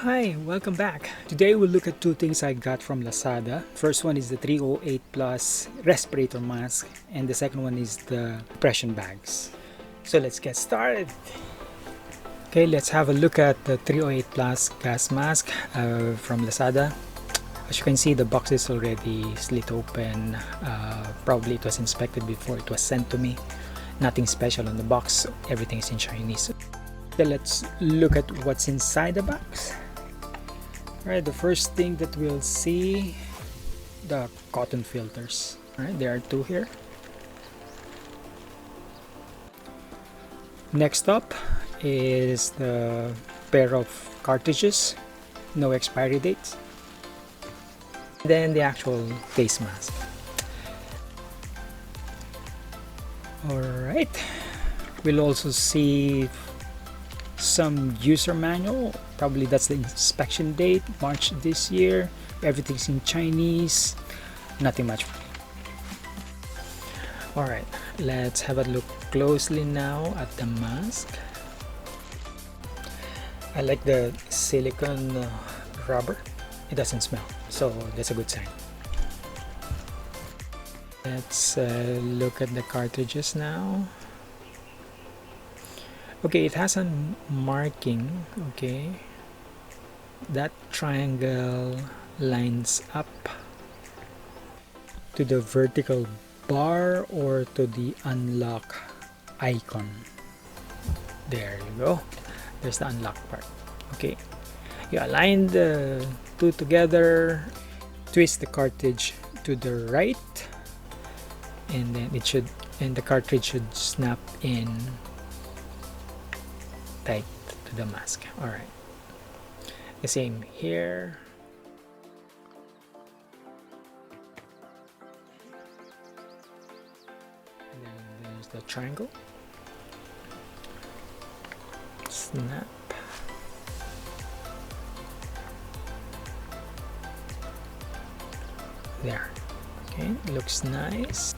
Hi, welcome back. Today we'll look at two things I got from Lazada. First one is the 308 Plus Respirator Mask, and the second one is the compression bags. So let's get started. Okay, let's have a look at the 308 Plus gas mask from Lazada. As you can see, the box is already slit open. Probably it was inspected before it was sent to me. Nothing special on the box, everything is in Chinese. So let's look at what's inside the box. Alright, the first thing that we'll see, the cotton filters. Alright, there are two here. Next up is the pair of cartridges, no expiry dates. Then the actual face mask. Alright, we'll also see some user manual. Probably that's the inspection date, March this year. Everything's in Chinese, nothing much. Alright, let's have a look closely now at the mask. I like the silicone rubber. It doesn't smell, so that's a good sign. Let's look at the cartridges now. Okay, it has a marking. Okay, that triangle lines up to the vertical bar or to the unlock icon. There you go, there's the unlock part. Okay, you align the two together, twist the cartridge to the right, and then the cartridge should snap in tight to the mask. All right, the same here. And then there's the triangle, snap. There. Okay, looks nice.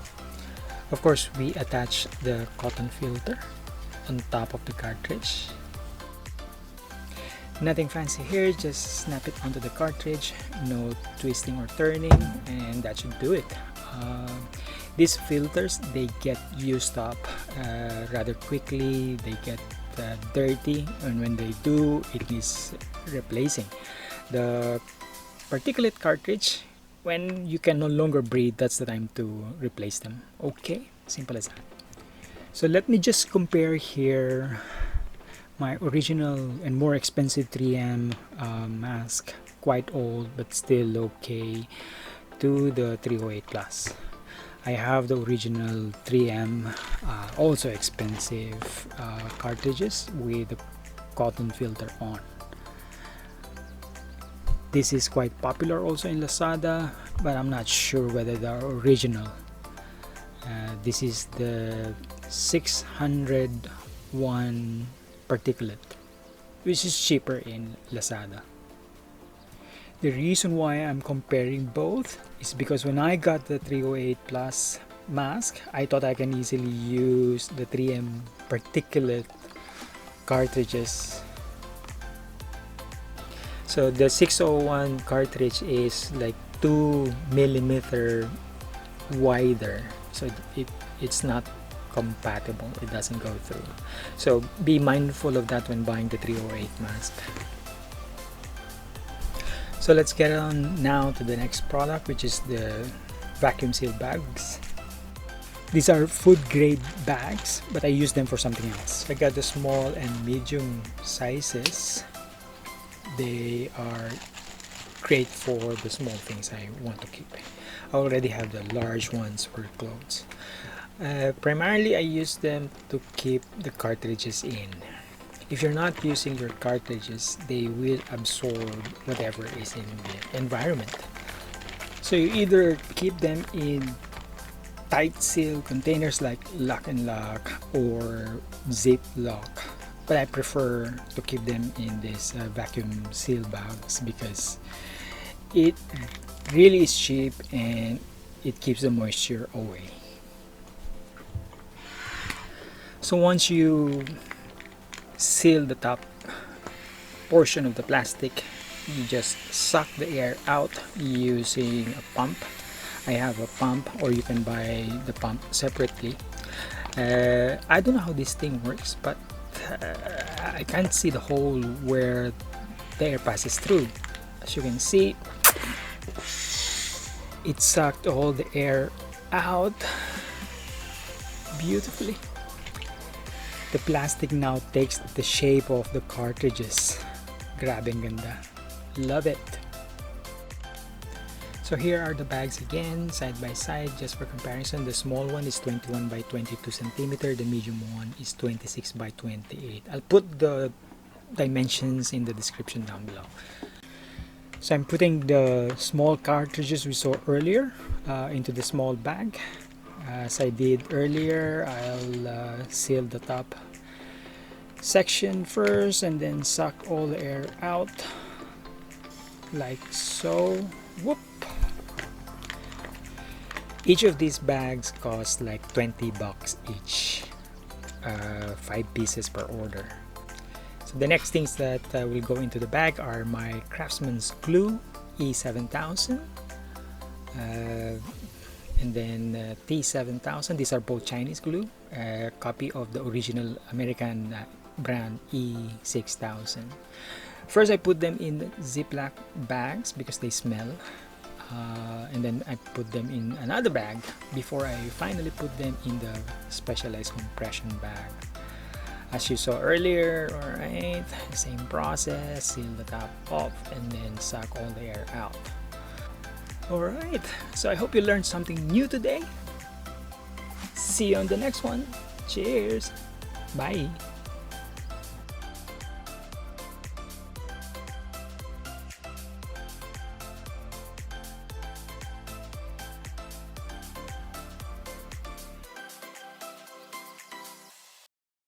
Of course, we attach the cotton filter on top of the cartridge. Nothing fancy here, just snap it onto the cartridge, no twisting or turning, and that should do it. These filters, they get used up rather quickly, they get dirty, and when they do, it needs replacing. The particulate cartridge, when you can no longer breathe, that's the time to replace them. Okay, simple as that. So let me just compare here my original and more expensive 3M mask, quite old but still okay, to the 308 Plus. I have the original 3M, also expensive cartridges with the cotton filter on. This is quite popular also in Lazada, but I'm not sure whether they are original. This is the 601 particulate, which is cheaper in Lazada. The reason why I'm comparing both is because when I got the 308 Plus mask, I thought I can easily use the 3M particulate cartridges. So the 601 cartridge is like 2mm wider, so it's not compatible, it doesn't go through. So be mindful of that when buying the 308 mask. So let's get on now to the next product, which is the vacuum seal bags. These are food grade bags, but I use them for something else. I got the small and medium sizes. They are great for the small things I want to keep. I already have the large ones for clothes. Primarily I use them to keep the cartridges in. If you're not using your cartridges, they will absorb whatever is in the environment. So you either keep them in tight seal containers like lock and lock or zip lock, but I prefer to keep them in these vacuum seal bags because it really is cheap and it keeps the moisture away. So once you seal the top portion of the plastic, you just suck the air out using a pump. I have a pump, or you can buy the pump separately. I don't know how this thing works, but I can't see the hole where the air passes through. As you can see, it sucked all the air out beautifully. The plastic now takes the shape of the cartridges. Grabing ganda. Love it. So here are the bags again, side by side, just for comparison. The small one is 21 by 22 centimeter. The medium one is 26 by 28. I'll put the dimensions in the description down below. So I'm putting the small cartridges we saw earlier into the small bag. As I did earlier, I'll seal the top section first and then suck all the air out like so. Whoop! Each of these bags cost like 20 bucks each, 5 pieces per order. So the next things that will go into the bag are my Craftsman's glue E7000 and then T7000. These are both Chinese glue, a copy of the original American brand E6000. First I put them in Ziploc bags because they smell, and then I put them in another bag before I finally put them in the specialized compression bag. As you saw earlier, alright, same process, seal the top off and then suck all the air out. Alright, so I hope you learned something new today. See you on the next one. Cheers! Bye!